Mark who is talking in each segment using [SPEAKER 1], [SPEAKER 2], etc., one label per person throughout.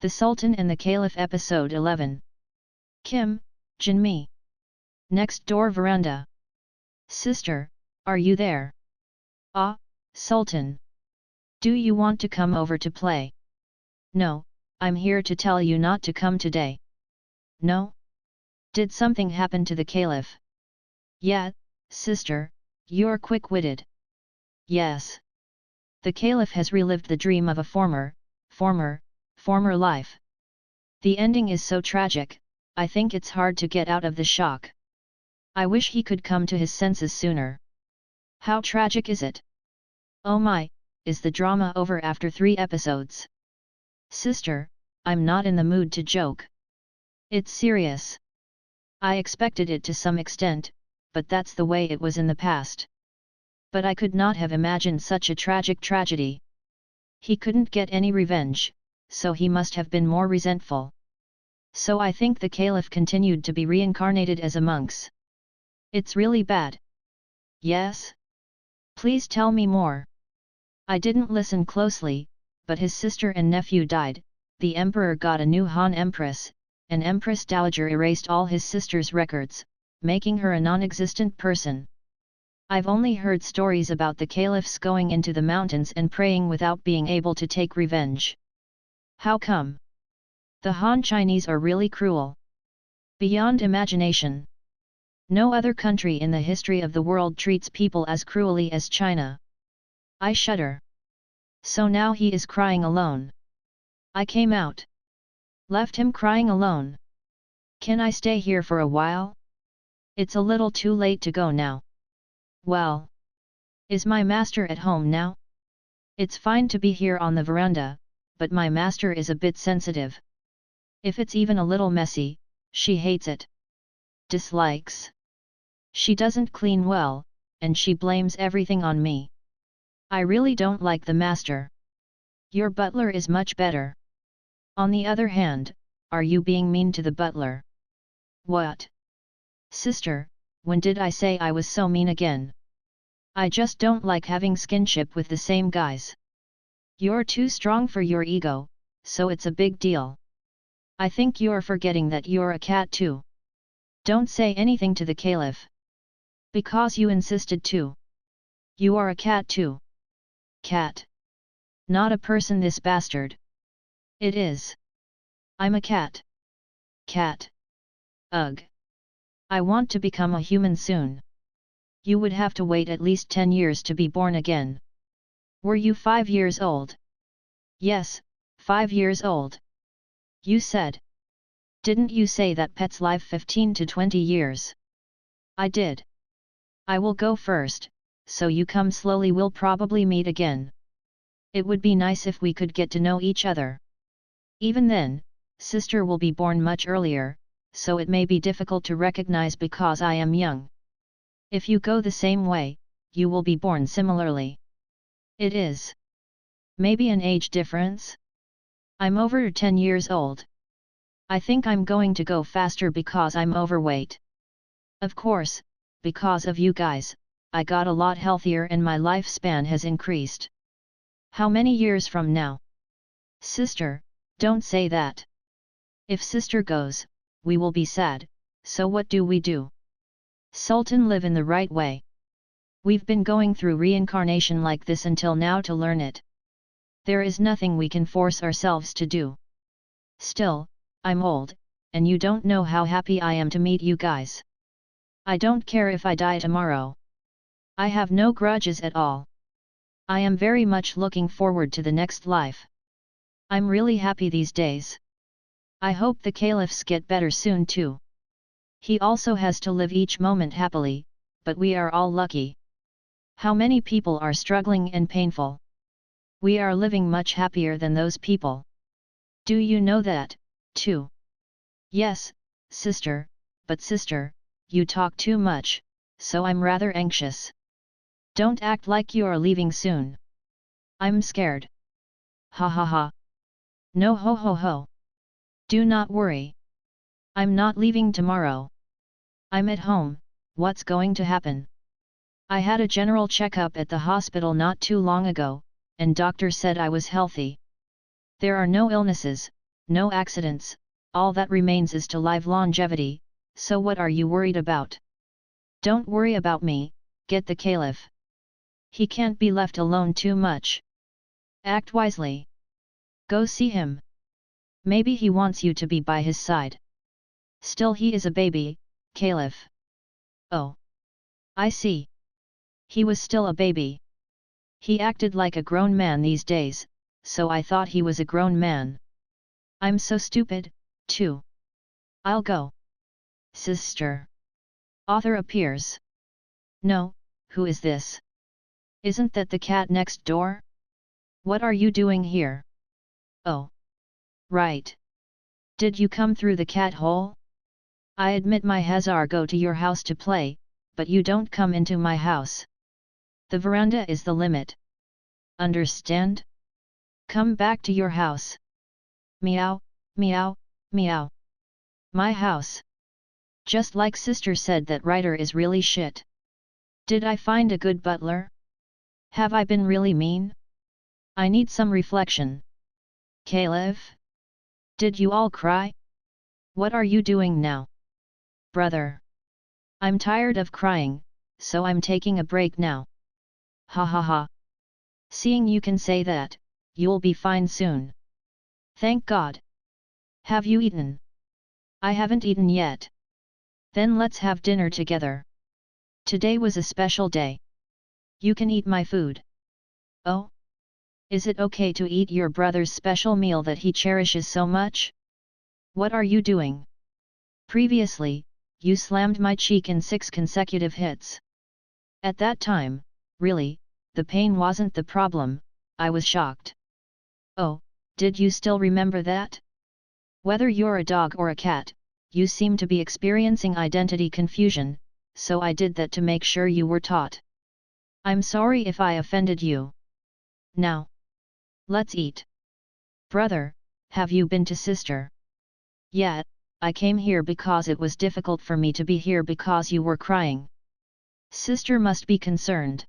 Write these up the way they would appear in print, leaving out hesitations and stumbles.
[SPEAKER 1] The Sultan and the Caliph Episode 11. Kim, Jinmi. Next door veranda. Sister, are you there? Ah, Sultan. Do you want to come over to play? No, I'm here to tell you not to come today. No? Did something happen to the Caliph? Yeah, sister, you're quick-witted. Yes. The Caliph has relived the dream of a former life. The ending is so tragic, I think it's hard to get out of the shock. I wish he could come to his senses sooner. How tragic is it? Oh my, is the drama over after 3 episodes? Sister, I'm not in the mood to joke. It's serious. I expected it to some extent, but that's the way it was in the past. But I could not have imagined such a tragic tragedy. He couldn't get any revenge, so he must have been more resentful. So I think the Caliph continued to be reincarnated as a monk. It's really bad. Yes? Please tell me more. I didn't listen closely, but his sister and nephew died, the emperor got a new Han Empress, and Empress Dowager erased all his sister's records, making her a non-existent person. I've only heard stories about the caliphs going into the mountains and praying without being able to take revenge. How come? The Han Chinese are really cruel. Beyond imagination. No other country in the history of the world treats people as cruelly as China. I shudder. So now he is crying alone. I came out. Left him crying alone. Can I stay here for a while? It's a little too late to go now. Well. Is my master at home now? It's fine to be here on the veranda, but my master is a bit sensitive. If it's even a little messy, she hates it. Dislikes. She doesn't clean well, and she blames everything on me. I really don't like the master. Your butler is much better. On the other hand, are you being mean to the butler? What? Sister, when did I say I was so mean again? I just don't like having skinship with the same guys. You're too strong for your ego, so it's a big deal. I think you're forgetting that you're a cat too. Don't say anything to the Caliph. Because you insisted to. You are a cat too. Cat. Not a person, this bastard. It is. I'm a cat. Cat. Ugh. I want to become a human soon. You would have to wait at least 10 years to be born again. Were you 5 years old? Yes, 5 years old. You said. Didn't you say that pets live 15 to 20 years? I did. I will go first, so you come slowly, we'll probably meet again. It would be nice if we could get to know each other. Even then, sister will be born much earlier, so it may be difficult to recognize because I am young. If you go the same way, you will be born similarly. It is. Maybe an age difference? I'm over 10 years old. I think I'm going to go faster because I'm overweight. Of course, because of you guys, I got a lot healthier and my lifespan has increased. How many years from now? Sister, don't say that. If sister goes, we will be sad, so what do we do? Sultan, live in the right way. We've been going through reincarnation like this until now to learn it. There is nothing we can force ourselves to do. Still, I'm old, and you don't know how happy I am to meet you guys. I don't care if I die tomorrow. I have no grudges at all. I am very much looking forward to the next life. I'm really happy these days. I hope the caliphs get better soon too. He also has to live each moment happily, but we are all lucky. How many people are struggling and painful? We are living much happier than those people. Do you know that, too? Yes, sister, but sister, you talk too much, so I'm rather anxious. Don't act like you are leaving soon. I'm scared. Ha ha ha. No, ho ho ho. Do not worry. I'm not leaving tomorrow. I'm at home. What's going to happen? I had a general checkup at the hospital not too long ago, and doctor said I was healthy. There are no illnesses, no accidents, all that remains is to live longevity, so what are you worried about? Don't worry about me, get the Caliph. He can't be left alone too much. Act wisely. Go see him. Maybe he wants you to be by his side. Still he is a baby, Caliph. Oh. I see. He was still a baby. He acted like a grown man these days, so I thought he was a grown man. I'm so stupid, too. I'll go. Sister. Author appears. No, who is this? Isn't that the cat next door? What are you doing here? Oh. Right. Did you come through the cat hole? I admit my Hazar go to your house to play, but you don't come into my house. The veranda is the limit. Understand? Come back to your house. Meow, meow, meow. My house. Just like sister said that writer is really shit. Did I find a good butler? Have I been really mean? I need some reflection. Caliph? Did you all cry? What are you doing now? Brother. I'm tired of crying, so I'm taking a break now. Ha ha ha. Seeing you can say that, you'll be fine soon. Thank God. Have you eaten? I haven't eaten yet. Then let's have dinner together. Today was a special day. You can eat my food. Oh? Is it okay to eat your brother's special meal that he cherishes so much? What are you doing? Previously, you slammed my cheek in 6 consecutive hits. At that time, really, the pain wasn't the problem, I was shocked. Oh, did you still remember that? Whether you're a dog or a cat, you seem to be experiencing identity confusion, so I did that to make sure you were taught. I'm sorry if I offended you. Now. Let's eat. Brother, have you been to sister? Yeah, I came here because it was difficult for me to be here because you were crying. Sister must be concerned.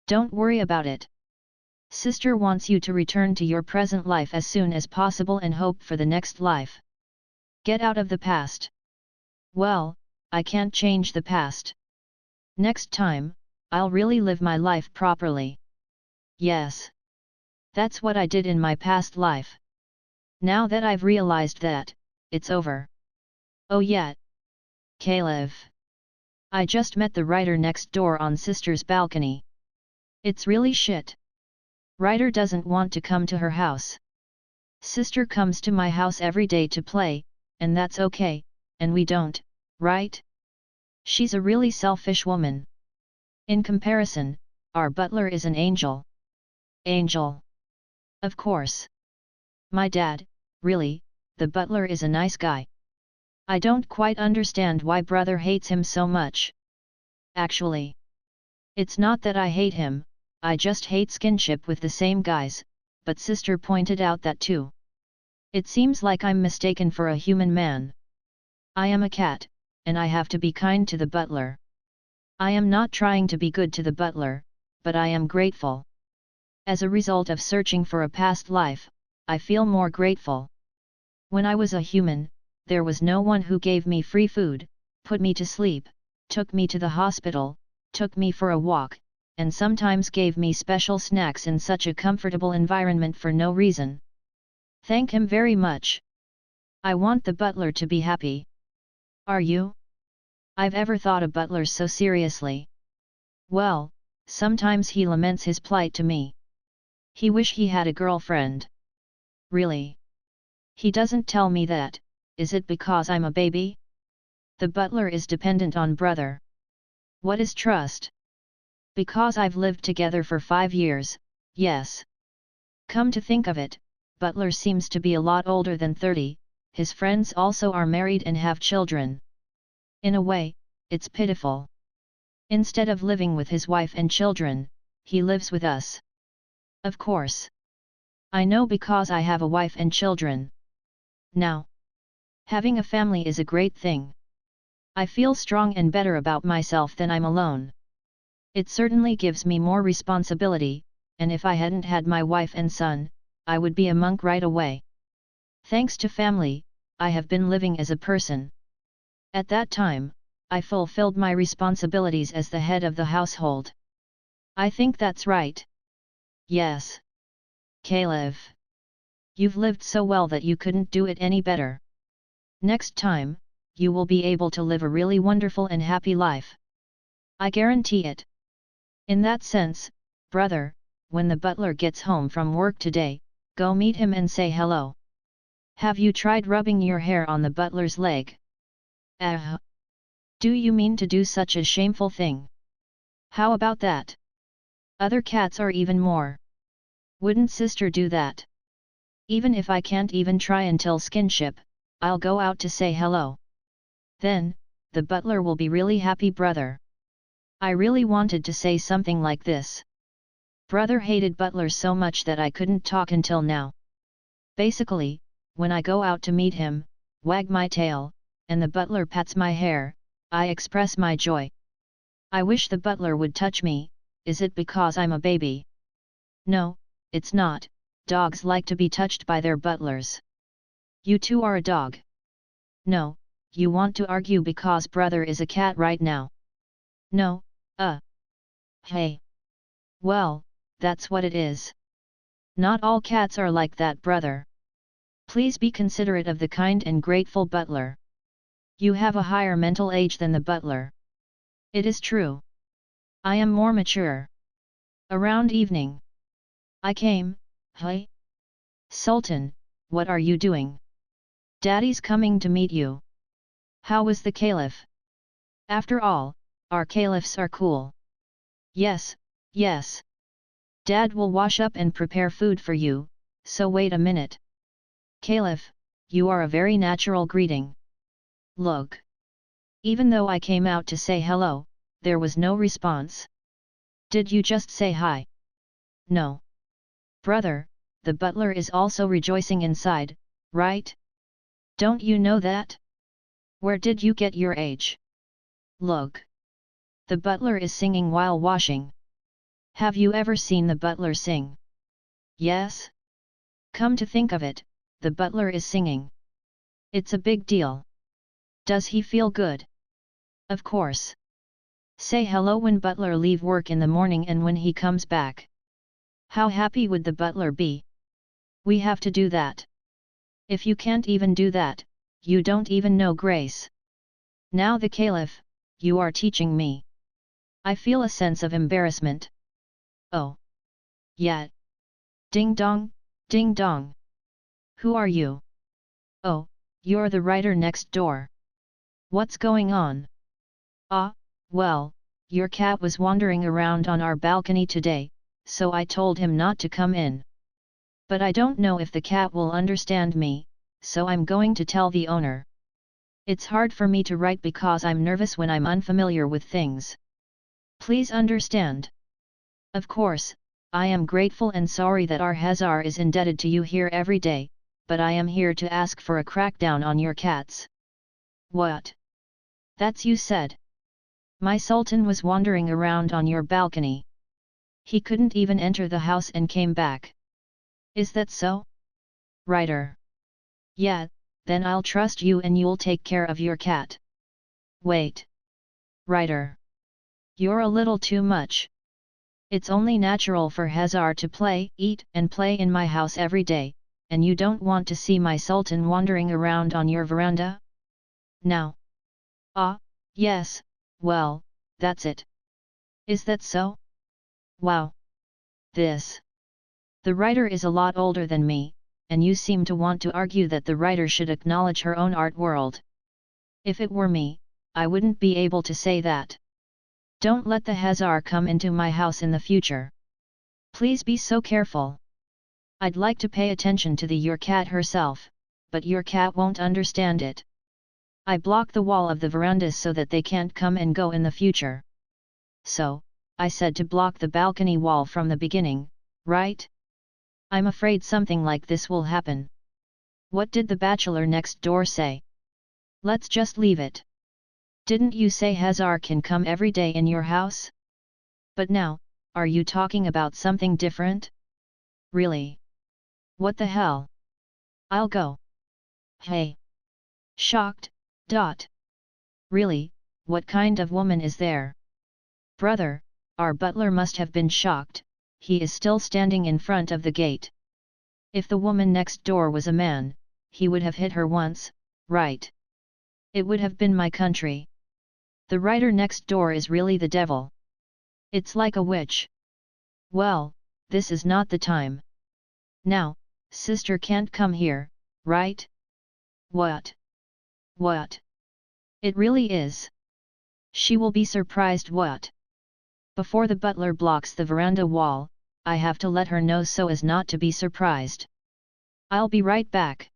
[SPEAKER 1] Don't worry about it. Sister wants you to return to your present life as soon as possible and hope for the next life. Get out of the past. Well, I can't change the past. Next time, I'll really live my life properly. Yes. That's what I did in my past life. Now that I've realized that, it's over. Oh yeah. Caliph. I just met the writer next door on sister's balcony. It's really shit. Writer doesn't want to come to her house. Sister comes to my house every day to play, and that's okay, and we don't, right? She's a really selfish woman. In comparison, our butler is an angel. Angel. Of course. My dad, really, the butler is a nice guy. I don't quite understand why brother hates him so much. Actually. It's not that I hate him, I just hate skinship with the same guys, but sister pointed out that too. It seems like I'm mistaken for a human man. I am a cat, and I have to be kind to the butler. I am not trying to be good to the butler, but I am grateful. As a result of searching for a past life, I feel more grateful. When I was a human, there was no one who gave me free food, put me to sleep, took me to the hospital, took me for a walk, and sometimes gave me special snacks in such a comfortable environment for no reason. Thank him very much. I want the butler to be happy. Are you? I've ever thought a butler so seriously. Well, sometimes he laments his plight to me. He wish he had a girlfriend. Really? He doesn't tell me that, is it because I'm a baby? The butler is dependent on brother. What is trust? Because I've lived together for 5 years, yes. Come to think of it, butler seems to be a lot older than 30, his friends also are married and have children. In a way, it's pitiful. Instead of living with his wife and children, he lives with us. Of course. I know because I have a wife and children. Now, having a family is a great thing. I feel strong and better about myself than I'm alone. It certainly gives me more responsibility, and if I hadn't had my wife and son, I would be a monk right away. Thanks to family, I have been living as a person. At that time, I fulfilled my responsibilities as the head of the household. I think that's right. Yes. Caliph. You've lived so well that you couldn't do it any better. Next time, you will be able to live a really wonderful and happy life. I guarantee it. In that sense, brother, when the butler gets home from work today, go meet him and say hello. Have you tried rubbing your hair on the butler's leg? Do you mean to do such a shameful thing? How about that? Other cats are even more. Wouldn't sister do that? Even if I can't even try until skinship, I'll go out to say hello. Then, the butler will be really happy, brother. I really wanted to say something like this. Brother hated butlers so much that I couldn't talk until now. Basically, when I go out to meet him, wag my tail, and the butler pats my hair, I express my joy. I wish the butler would touch me. Is it because I'm a baby? No, it's not. Dogs like to be touched by their butlers. You too are a dog. No, you want to argue because brother is a cat right now. No, hey. Well, that's what it is. Not all cats are like that, brother. Please be considerate of the kind and grateful butler. You have a higher mental age than the butler. It is true. I am more mature. Around evening, I came. Hey? Sultan, what are you doing? Daddy's coming to meet you. How was the Caliph? After all, our Caliphs are cool. Yes, yes. Dad will wash up and prepare food for you, so wait a minute. Caliph, you are a very natural greeting. Look. Even though I came out to say hello, there was no response. Did you just say hi? No. Brother, the butler is also rejoicing inside, right? Don't you know that? Where did you get your age? Look. The butler is singing while washing. Have you ever seen the butler sing? Yes? Come to think of it, the butler is singing. It's a big deal. Does he feel good? Of course. Say hello when butler leave work in the morning and when he comes back. How happy would the butler be? We have to do that. If you can't even do that, you don't even know grace. Now the Caliph, you are teaching me. I feel a sense of embarrassment. Oh. Yeah. Ding dong, ding dong. Who are you? Oh, you're the writer next door. What's going on? Well, your cat was wandering around on our balcony today, so I told him not to come in. But I don't know if the cat will understand me, so I'm going to tell the owner. It's hard for me to write because I'm nervous when I'm unfamiliar with things. Please understand. Of course, I am grateful and sorry that our Hazar is indebted to you here every day, but I am here to ask for a crackdown on your cats. What? That's you said. My Sultan was wandering around on your balcony. He couldn't even enter the house and came back. Is that so? Writer. Yeah, then I'll trust you and you'll take care of your cat. Wait. Writer. You're a little too much. It's only natural for Hazar to play, eat and play in my house every day, and you don't want to see my Sultan wandering around on your veranda? Now. Yes, well, that's it. Is that so? Wow. This. The writer is a lot older than me, and you seem to want to argue that the writer should acknowledge her own art world. If it were me, I wouldn't be able to say that. Don't let the Hazar come into my house in the future. Please be so careful. I'd like to pay attention to your cat herself, but your cat won't understand it. I block the wall of the veranda so that they can't come and go in the future. So, I said to block the balcony wall from the beginning, right? I'm afraid something like this will happen. What did the bachelor next door say? Let's just leave it. Didn't you say Hazar can come every day in your house? But now, are you talking about something different? Really? What the hell? I'll go. Hey! Shocked, dot. Really, what kind of woman is there? Brother, our butler must have been shocked, he is still standing in front of the gate. If the woman next door was a man, he would have hit her once, right? It would have been my country. The writer next door is really the devil. It's like a witch. Well, this is not the time. Now, sister can't come here, right? What? What? It really is. She will be surprised what? Before the butler blocks the veranda wall, I have to let her know so as not to be surprised. I'll be right back.